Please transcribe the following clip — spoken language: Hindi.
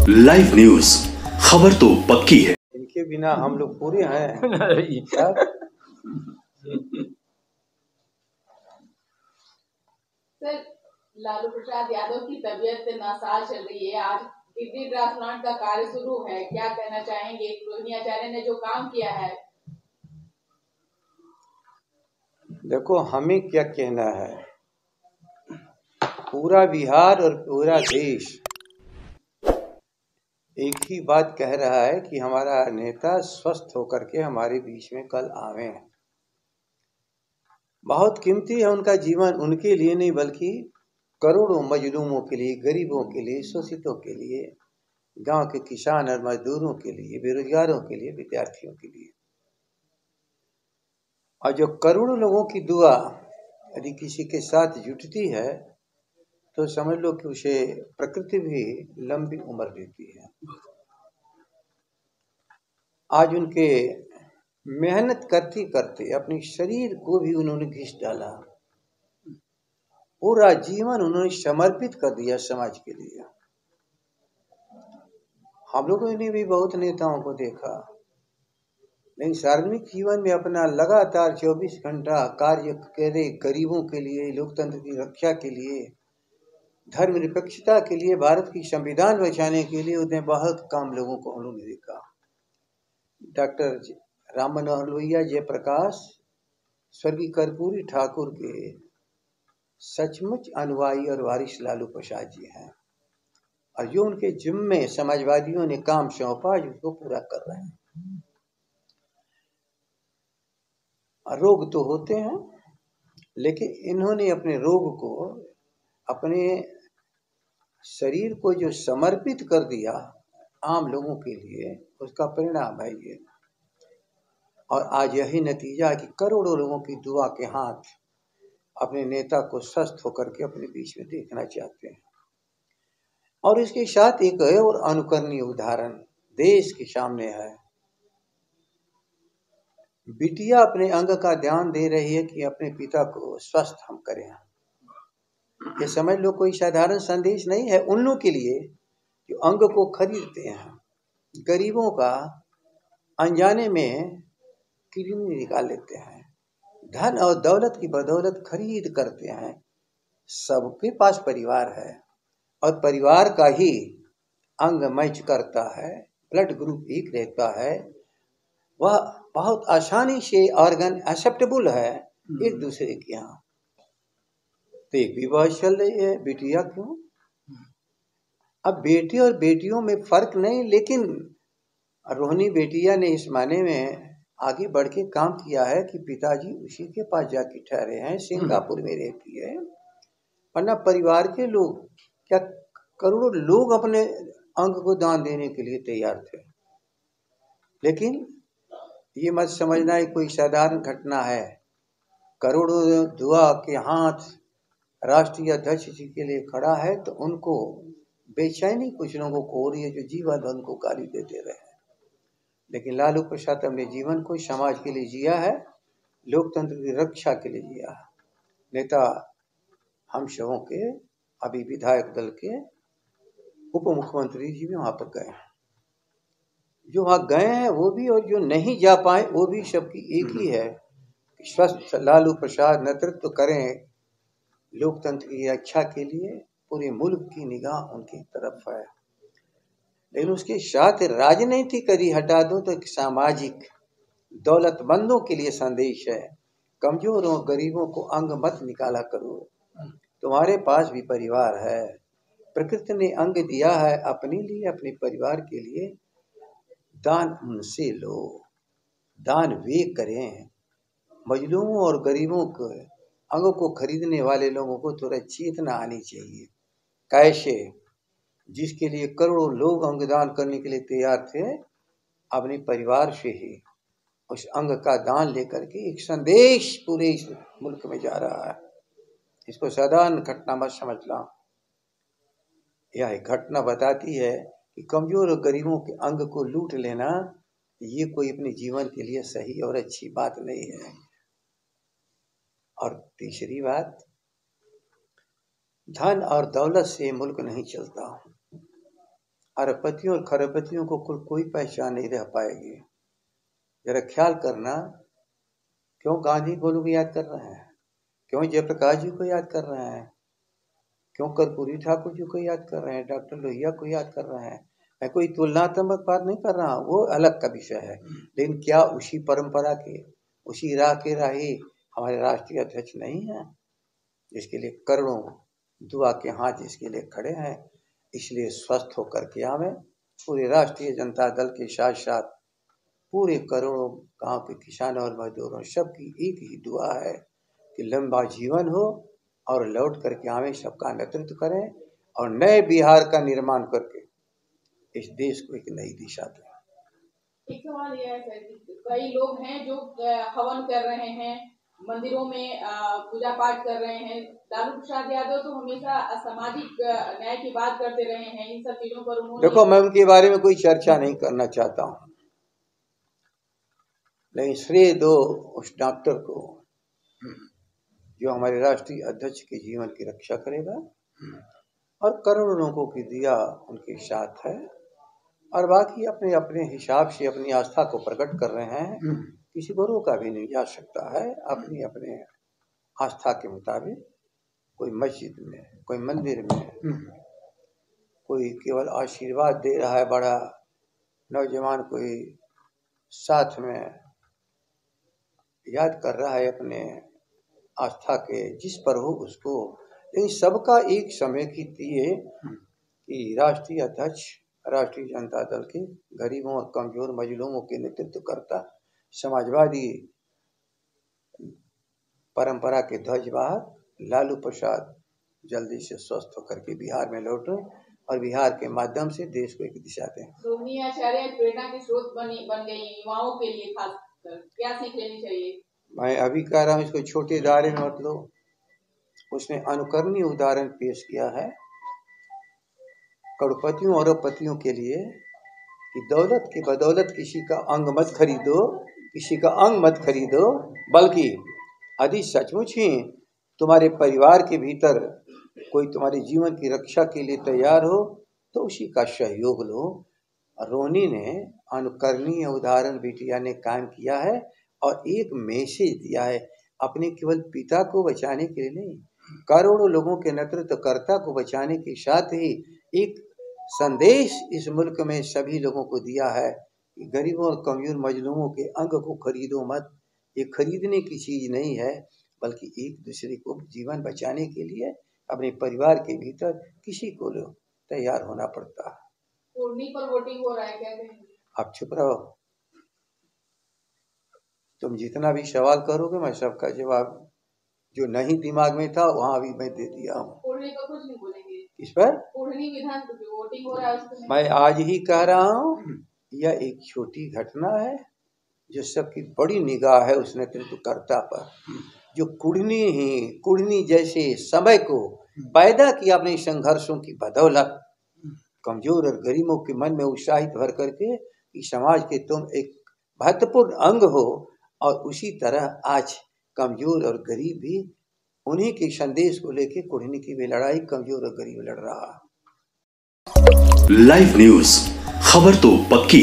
लाइव न्यूज, खबर तो पक्की है। इनके बिना हम लोग पूरे हैं। सर, लालू प्रसाद यादव की तबीयत नासाज चल रही है। आज किडनी ट्रांसप्लांट का कार्य शुरू है, क्या कहना चाहेंगे? रोहिणी आचार्य ने जो काम किया है। देखो, हमें क्या कहना है, पूरा बिहार और पूरा देश एक ही बात कह रहा है कि हमारा नेता स्वस्थ होकर के हमारे बीच में कल आवे। बहुत कीमती है उनका जीवन, उनके लिए नहीं बल्कि करोड़ों मजलूमों के लिए, गरीबों के लिए, शोषितों के लिए, गांव के किसान और मजदूरों के लिए, बेरोजगारों के लिए, विद्यार्थियों के लिए। और जो करोड़ों लोगों की दुआ यदि किसी के साथ जुटती है तो समझ लो कि उसे प्रकृति भी लंबी उम्र देती है। आज उनके मेहनत करते करते अपने शरीर को भी उन्होंने घिस डाला, पूरा जीवन उन्होंने समर्पित कर दिया समाज के लिए। हम लोगों ने भी बहुत नेताओं को देखा, लेकिन सार्वजनिक जीवन में अपना लगातार 24 घंटा कार्य करे, गरीबों के लिए, लोकतंत्र की रक्षा के लिए, धर्मनिरपेक्षता के लिए, भारत की संविधान बचाने के लिए उन्हें बहुत काम लोगों को उन्होंने देखा। डॉक्टर राम मनोहर लोहिया, जयप्रकाश, स्वर्गीय कर्पूरी ठाकुर के सचमुच अनुयायी और वारिस लालू प्रसाद जी हैं, और जो उनके जिम्मे समाजवादियों ने काम सौंपा उसको पूरा कर रहे हैं। रोग तो होते हैं, लेकिन इन्होंने अपने रोग को, अपने शरीर को जो समर्पित कर दिया आम लोगों के लिए, उसका परिणाम है ये। और आज यही नतीजा है कि करोड़ों लोगों की दुआ के हाथ अपने नेता को स्वस्थ होकर के अपने बीच में देखना चाहते हैं। और इसके साथ एक और अनुकरणीय उदाहरण देश के सामने है। बिटिया अपने अंग का ध्यान दे रही है कि अपने पिता को स्वस्थ हम करें। ये समझ लो कोई साधारण संदेश नहीं है उन लोगों के लिए जो अंग को खरीदते हैं, गरीबों का अनजाने में किडनी निकाल लेते हैं, धन और दौलत की बदौलत खरीद करते हैं। सबके पास परिवार है और परिवार का ही अंग मैच करता है, ब्लड ग्रुप एक रहता है, वह बहुत आसानी से ऑर्गन एक्सेप्टेबल है एक दूसरे के यहाँ। तो एक भी बात चल रही है, बेटियां क्यों? अब बेटी और बेटियों में फर्क नहीं, लेकिन रोहिणी बेटिया ने इस माने में आगे बढ़ के काम किया है कि पिताजी उसी के पास जाके ठहरे हैं, सिंगापुर में रहती है। वरना परिवार के लोग क्या, करोड़ों लोग अपने अंग को दान देने के लिए तैयार थे। लेकिन ये मत समझना है कोई साधारण घटना है। करोड़ों दुआ के हाथ राष्ट्रीय अध्यक्ष जी के लिए खड़ा है तो उनको बेचैनी कुछ लोगों को हो रही है जो जीवन भर उनको गाली देते रहे। लेकिन लालू प्रसाद अपने जीवन को समाज के लिए जिया है, लोकतंत्र की रक्षा के लिए जिया है। नेता हम सबों के अभी विधायक दल के उप मुख्यमंत्री जी भी वहां पर गए हैं। जो वहां गए हैं वो भी और जो नहीं जा पाए वो भी, सबकी एक ही है कि स्वस्थ लालू प्रसाद नेतृत्व करें लोकतंत्र की रक्षा के लिए। पूरे मुल्क की निगाह उनकी तरफ है, लेकिन उसके साथ राजनीति कभी हटा दो तो एक सामाजिक दौलतमंदों के लिए संदेश है, कमजोरों गरीबों को अंग मत निकाला करो, तुम्हारे पास भी परिवार है, प्रकृति ने अंग दिया है अपने लिए, अपने परिवार के लिए, दान उनसे लो, दान वे करें। मजलूमों और गरीबों को अंगों को खरीदने वाले लोगों को थोड़ा चेतना आनी चाहिए। कैसे? जिसके लिए करोड़ों लोग अंगदान करने के लिए तैयार थे, अपने परिवार से ही उस अंग का दान लेकर के एक संदेश पूरे इस मुल्क में जा रहा है। इसको साधारण घटना मत समझना। यह घटना बताती है कि कमजोर और गरीबों के अंग को लूट लेना ये कोई अपने जीवन के लिए सही और अच्छी बात नहीं है। और तीसरी बात, धन और दौलत से मुल्क नहीं चलता। अरबपतियों और खरबपतियों को कोई पहचान नहीं रह पाएगी। जरा ख्याल करना, क्यों गांधी को लोग याद कर रहे हैं, क्यों जयप्रकाश जी को याद कर रहे हैं, क्यों कर्पूरी ठाकुर जी को याद कर रहे हैं, डॉक्टर लोहिया को याद कर रहे हैं। मैं कोई तुलनात्मक बात नहीं कर रहा, वो अलग का विषय है। लेकिन क्या उसी परंपरा के, उसी राह के राही हमारे राष्ट्रीय अध्यक्ष नहीं है, जिसके लिए करोड़ों दुआ के हाथ जिसके लिए खड़े हैं। इसलिए स्वस्थ होकर के आवे। पूरे राष्ट्रीय जनता दल के साथ साथ पूरे करोड़ों गांव के किसानों और मजदूरों सबकी एक ही दुआ है कि लंबा जीवन हो और लौट करके आवे, सबका नेतृत्व करें और नए बिहार का निर्माण करके इस देश को एक नई दिशा दें। एक सवाल यह है सर कि कई लोग हैं जो हवन कर रहे हैं, मंदिरों में पूजा पाठ कर रहे हैं। लालू प्रसाद यादव तो हमेशा सामाजिक न्याय की बात करते रहे हैं। इन सब चीजों पर उन्होंने, देखो, मैं उनके बारे में कोई चर्चा नहीं करना चाहता हूँ, लेकिन श्रेय दो उस डॉक्टर को जो हमारे राष्ट्रीय अध्यक्ष के जीवन की रक्षा करेगा और करोड़ों लोगों की दिया उनके साथ है। और बाकी अपने अपने हिसाब से अपनी आस्था को प्रकट कर रहे हैं। किसी को रोका भी नहीं जा सकता है अपनी अपने आस्था के मुताबिक। कोई मस्जिद में, कोई मंदिर में, कोई केवल आशीर्वाद दे रहा है, बड़ा नौजवान कोई साथ में याद कर रहा है अपने आस्था के जिस पर हो उसको। लेकिन सबका एक समय की दिए कि राष्ट्रीय अध्यक्ष राष्ट्रीय जनता दल के गरीबों और कमजोर मजलूमों के नेतृत्व करता समाजवादी परंपरा के ध्वजवाहक लालू प्रसाद जल्दी से स्वस्थ होकर के बिहार में लौटे और बिहार के माध्यम से देश को एक दिशा दें। रोहिणी आचार्य प्रेरणा के स्रोत बन गई युवाओं के लिए, खासकर क्या सीख लेनी चाहिए? मैं अभी कह रहा हूँ, इसको छोटे दायरे में मत लो। उसने अनुकरणीय उदाहरण पेश किया है करोड़पतियों और अरबपतियों के लिए कि दौलत की बदौलत किसी का अंग मत खरीदो, किसी का अंग मत खरीदो, बल्कि यदि सचमुच ही तुम्हारे परिवार के भीतर कोई तुम्हारे जीवन की रक्षा के लिए तैयार हो तो उसी का सहयोग लो। रोहिणी ने अनुकरणीय उदाहरण बिटिया ने कायम किया है और एक मैसेज दिया है, अपने केवल पिता को बचाने के लिए नहीं, करोड़ों लोगों के नेतृत्वकर्ता को बचाने के साथ ही एक संदेश इस मुल्क में सभी लोगों को दिया है कि गरीबों और कमजोर मजलूमों के अंग को खरीदो मत। ये खरीदने की चीज नहीं है, बल्कि एक दूसरे को जीवन बचाने के लिए अपने परिवार के भीतर किसी को तैयार होना पड़ता है। रोहिणी पर वोटिंग हो रहा है, क्या कहेंगे? आप चुप रहो, तुम जितना भी सवाल करोगे मैं सबका जवाब जो नहीं दिमाग में था वहां भी मैं दे दिया हूँ। रोहिणी पर कुछ नहीं बोलेंगे इस पर रोहिणी विधान वोटिंग हो रहा है उसमें मैं आज ही कह रहा हूँ, यह एक छोटी घटना है जो सबकी बड़ी निगाह है उस नेतृत्वकर्ता पर, जो कुढ़नी जैसे समय को पैदा किया अपने संघर्षों की बदौलत, कमजोर और गरीबों के मन में उत्साहित भर करके कि समाज के तुम एक महत्वपूर्ण अंग हो। और उसी तरह आज कमजोर और गरीब भी उन्हीं के संदेश को लेके कुढ़नी की भी लड़ाई कमजोर और गरीब लड़ रहा। लाइव न्यूज, खबर तो पक्की है।